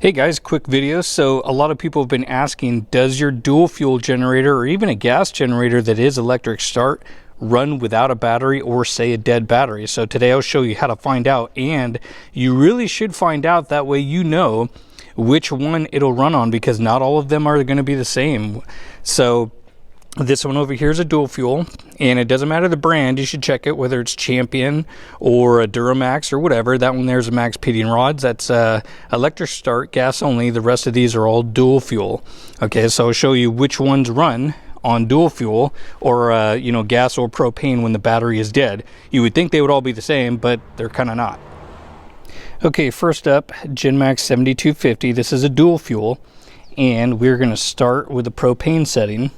Hey guys, quick video. So a lot of people have been asking, does your dual fuel generator or even a gas generator that is electric start run without a battery or say a dead battery? So today I'll show you how to find out, and you really should find out, that way you know which one it'll run on, because not all of them are going to be the same. So this one over here is a dual fuel, and it doesn't matter the brand. You should check it, whether it's Champion or a Duramax or whatever. That one there's a Max Heating Rods. That's electric start, gas only. The rest of these are all dual fuel. Okay, so I'll show you which ones run on dual fuel, or gas or propane when the battery is dead. You would think they would all be the same, but they're kind of not. Okay, first up, GenMax 7250. This is a dual fuel, and we're going to start with the propane setting.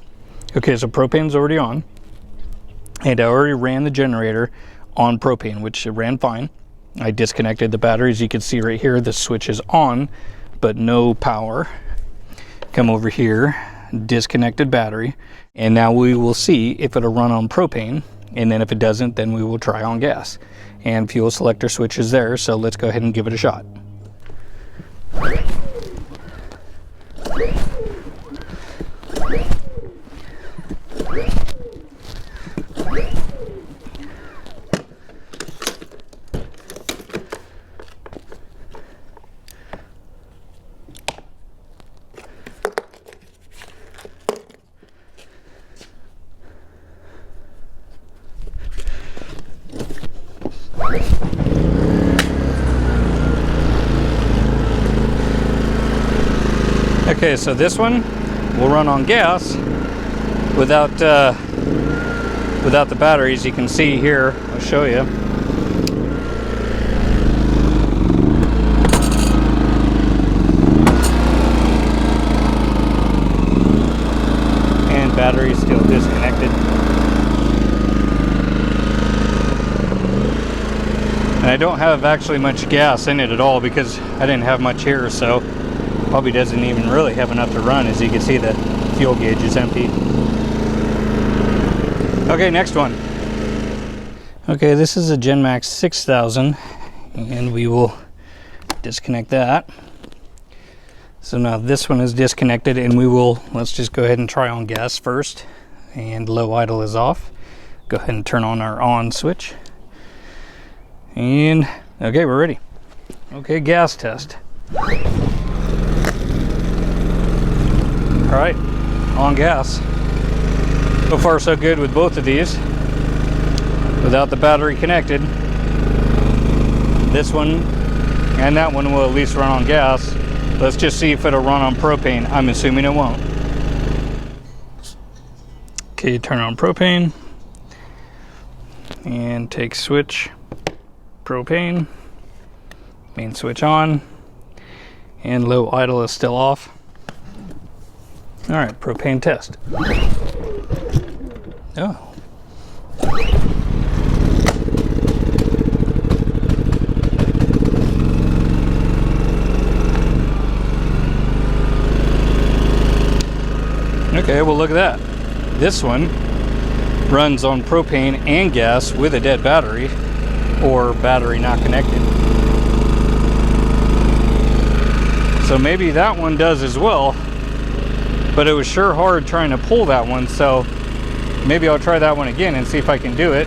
Okay, so propane's already on, and I already ran the generator on propane, which it ran fine. I disconnected the batteries. You can see right here, the switch is on, but no power. Come over here, disconnected battery, and now we will see if it'll run on propane, and then if it doesn't, then we will try on gas. And fuel selector switch is there, so let's go ahead and give it a shot. Okay, so this one will run on gas without the batteries. You can see here, I'll show you. And battery is still disconnected. And I don't have actually much gas in it at all, because I didn't have much here, so probably doesn't even really have enough to run. As you can see, the fuel gauge is empty. Okay, next one. Okay, this is a GenMax 6000, and we will disconnect that. So now this one is disconnected, and let's just go ahead and try on gas first. And low idle is off. Go ahead and turn on our on switch. And okay, we're ready. Okay, gas test. All right, on gas. So far so good with both of these, without the battery connected. This one and that one will at least run on gas. Let's just see if it'll run on propane. I'm assuming it won't. Okay, turn on propane and take switch, propane, main switch on, and low idle is still off. All right, propane test. Oh. Okay, well look at that. This one runs on propane and gas with a dead battery, or battery not connected. So maybe that one does as well, but it was sure hard trying to pull that one, so maybe I'll try that one again and see if I can do it.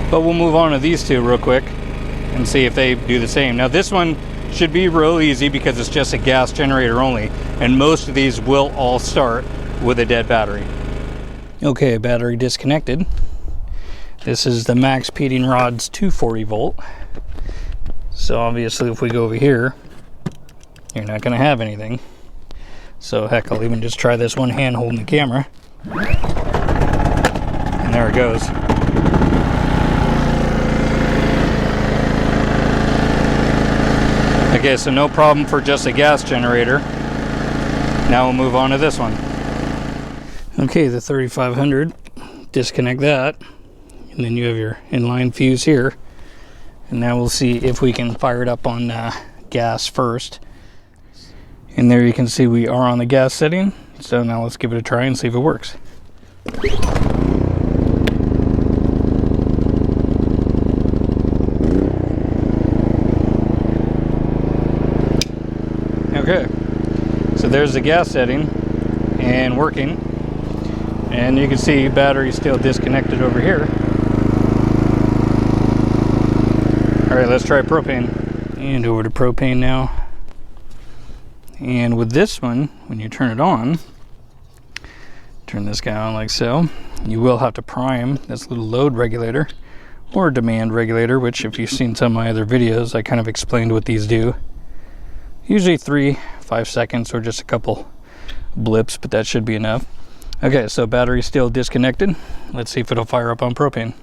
But we'll move on to these two real quick and see if they do the same. Now this one should be real easy because it's just a gas generator only, and most of these will all start with a dead battery. Okay, battery disconnected. This is the Max Heating Rods 240 volt. So obviously if we go over here, you're not going to have anything. So heck, I'll even just try this one hand holding the camera. And there it goes. Okay, so no problem for just a gas generator. Now we'll move on to this one. Okay, the 3500, disconnect that. And then you have your inline fuse here. And now we'll see if we can fire it up on gas first. And there you can see we are on the gas setting. So now let's give it a try and see if it works. Okay, so there's the gas setting and working, and you can see battery still disconnected over here. All right, let's try propane. And over to propane now. And with this one, when you turn it on, turn this guy on like so, you will have to prime this little load regulator or demand regulator, which if you've seen some of my other videos, I kind of explained what these do. Usually 3-5 seconds or just a couple blips, but that should be enough. Okay, so battery's still disconnected. Let's see if it'll fire up on propane.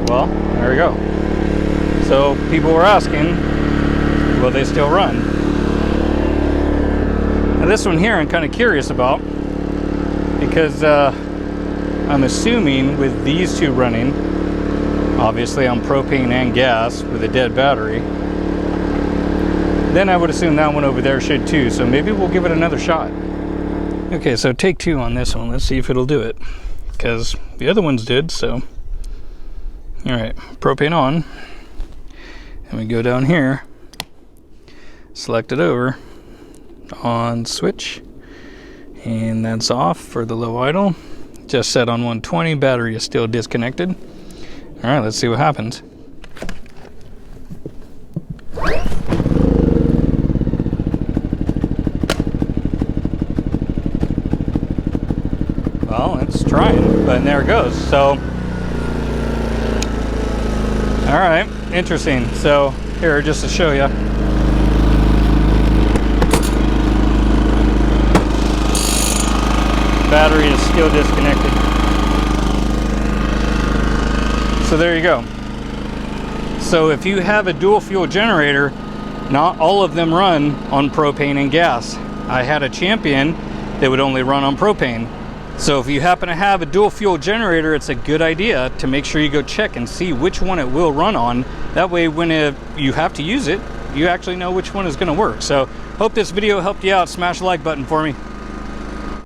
Well, there we go. So people were asking, will they still run? Now this one here I'm kind of curious about, because I'm assuming with these two running, obviously on propane and gas with a dead battery, then I would assume that one over there should too. So maybe we'll give it another shot. Okay, so take 2 on this one. Let's see if it'll do it, because the other ones did. So all right, propane on, and we go down here, select it over, on switch, and that's off for the low idle. Just set on 120, battery is still disconnected. All right, let's see what happens. Well, it's trying, but there it goes. So all right, interesting. So here, just to show you. Battery is still disconnected. So there you go. So if you have a dual fuel generator, not all of them run on propane and gas. I had a Champion that would only run on propane. So if you happen to have a dual fuel generator, it's a good idea to make sure you go check and see which one it will run on. That way when you have to use it, you actually know which one is going to work. So hope this video helped you out. Smash the like button for me.